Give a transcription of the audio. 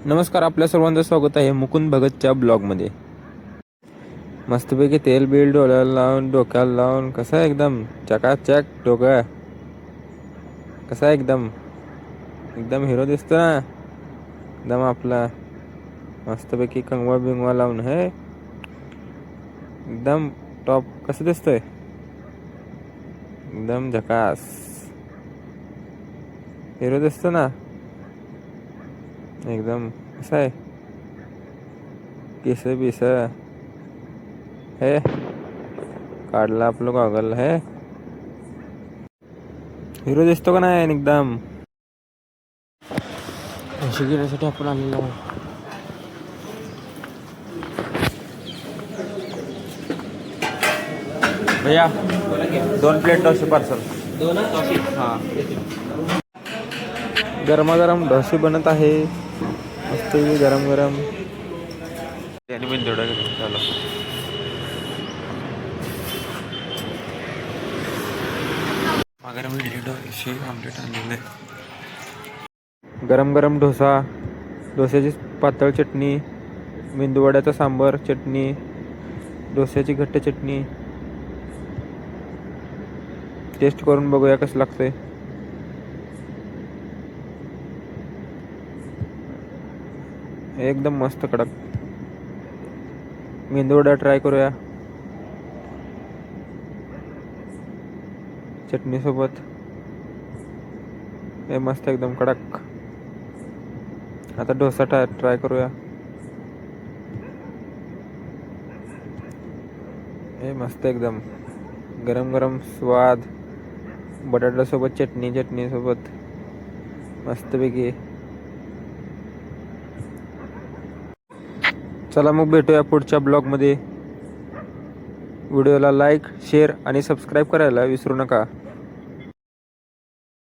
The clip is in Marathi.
नमस्कार, आपल्या सर्वांचं स्वागत आहे मुकुंद भगतच्या ब्लॉगमध्ये. मस्तपैकी तेल बिल डोळ्याला लावून डोक्याला लावून कसा एकदम चकाचक डोकं, कसा एकदम एकदम हिरो दिसतो ना. एकदम आपला मस्तपैकी कंगवा बिंगवा लावून हे एकदम टॉप कसं दिसतोय, एकदम झकास हिरो दिसतो ना. एकदम कसं आहे, केस बिस हे काढला आपलं गॉगल, हे हिरो दिसतो का नाही एकदम. पैसे घेण्यासाठी आपण आलेलो आहोत. भैया 2 प्लेट डोसे पार्सल. 2 डोसे. हां, गरमागरम डोसे बनत आहे मस्त गरम गरम. त्याने पण तेवढं झालं. डोसे आमलेट आणलेले. गरम गरम डोसा, डोस्याची पातळ चटणी, मेंदूवड्याचा सांबर चटणी, डोस्याची घट्ट चटणी. टेस्ट करून बघूया कसं लागतंय. एकदम मस्त कडक. मेंदूवडा ट्राय करूया चटणी सोबत. हे मस्त एकदम कडक. आता डोसा ट्राय करूया. हे मस्त एकदम गरम गरम स्वाद. बटाटा सोबत चटणी सोबत मस्तपैकी. चला मग भेटूया पुढच्या ब्लॉगमध्ये. व्हिडिओला लाईक, शेअर आणि सबस्क्राईब करायला विसरू नका.